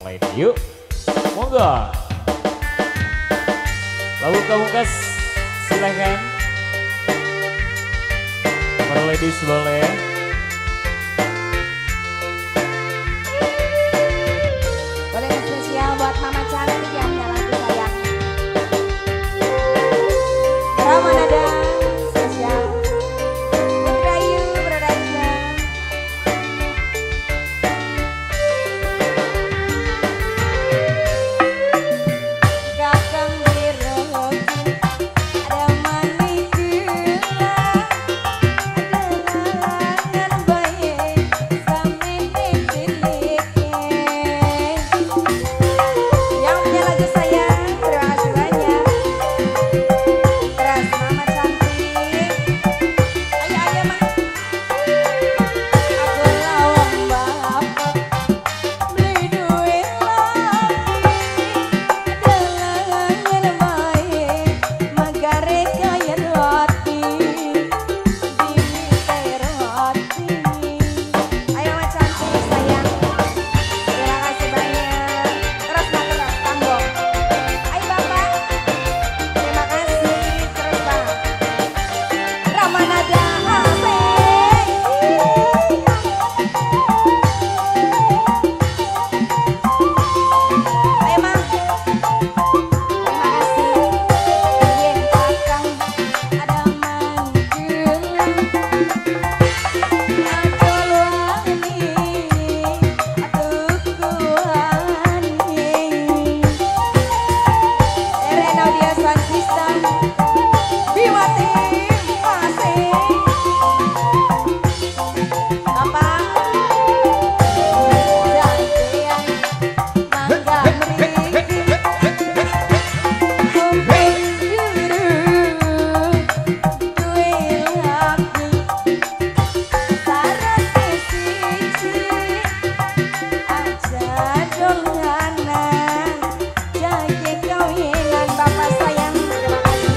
Lain yuk, monggo. Lalu Pamungkas silahkan. Para ladies boleh. Boleh spesial buat Mama cantik yang lagu sayang. Ramanada spesial. Rayu Brodanja. Kakang biru ada manis gula, ada lalangan bayi sampai cilik. Yang punya lagu sayang, terima kasih banyak. Terus Mama cantik, ayo ayo Mak. Aku lawang bapak, beli duit lagi. Ada lalangan bayi, magare kaya roti, dimiter roti. Ayo Mama cantik sayang, terima kasih banyak. Terus Mak, terus tanggung. Ayo Bapak, terima kasih. Terus Pak, Ramanada Asik. Ayo Mak, terima kasih. Yen kakang ada manggil, adol wani, atuh kuani. Erena dia sound system, Biwati Pasir. Bapak, janjian mangga mriki, kumpul juru, duwe laki, sarate siji, aja dolanan, jage kawinan. Bapak sayang, terima kasih.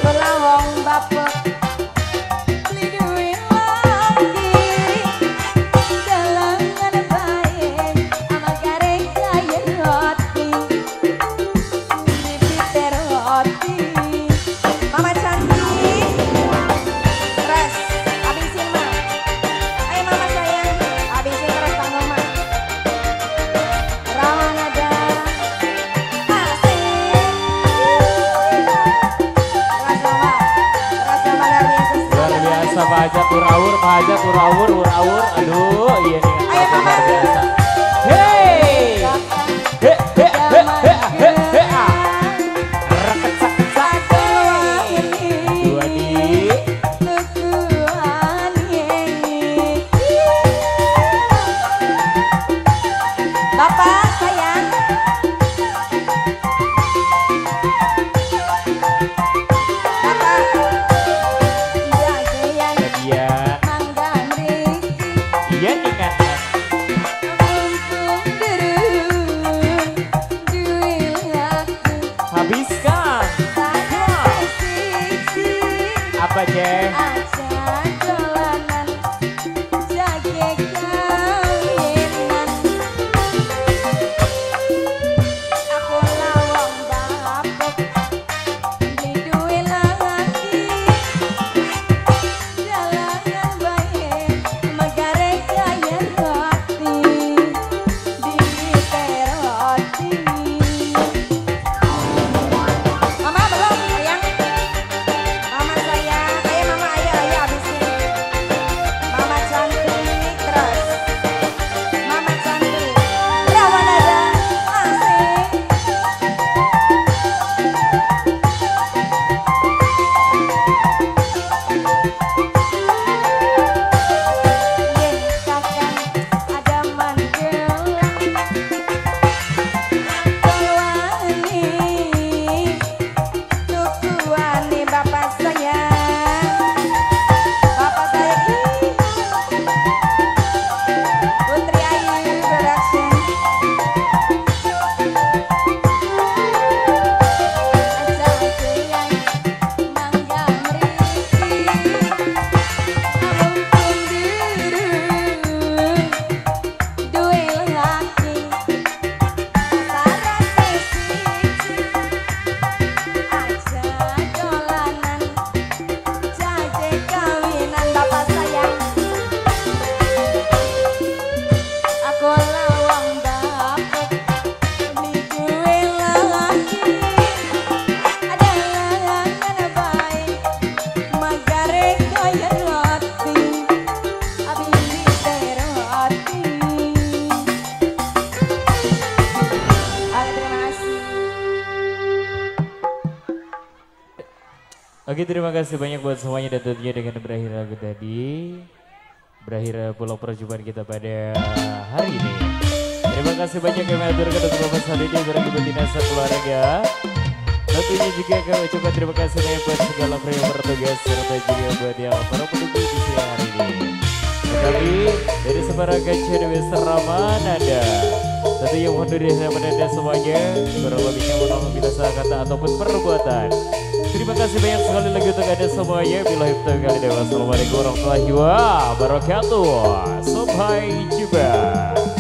Kula wong bapak beli duit lagi, dalangan bae ama gareng kaya roti, dimiter roti. Mama cantik, terus habisin Mak. Ayo Mama sayang, habisin terus tanggung Mak. Ramanada Asik. Terus luar biasa Luar biasa Pak Hajat Urawur, Pak Hajat Urawur, Urawur. Aduh, iya nih Ayo, luar Mama. biasa. Hey, he he he he he he ah. Rekecak-kecak. Dua di. Bapak sayang, Bapak jajayan Kemudian, mangga mriki, iya nih kan. mumpung derun duwe laku, Habiskan. sarate siji, Apa Jeh? aja dolanan, jage kawinan. Aku lawang bapak, beli duit lagi, dalangan bae, magare kaya roti, dimiter roti. Mama belum sayang, Mama sayang, ayo Mama Oke, terima kasih banyak buat semuanya dan tentunya dengan berakhir lagu tadi. Berakhir pulau perjumpaan kita pada hari ini. Terima kasih banyak yang mengaturkan untuk Bapak Salidi barang ibu dinasa keluarga. Tentunya juga kami ucapkan terima kasih banyak buat segala kru yang bertugas serta juga buat yang para pendukung di siang hari ini. Kami dari Sembarangan Dewi Seraman ada. Tentu yang mohon diri saya pada semuanya berlebihnya mohon bila salah kata ataupun perbuatan. Terima kasih banyak sekali lagi untuk anda semuanya. Bila itu kali dewa. Assalamualaikum warahmatullahi wabarakatuh. Sampai jumpa.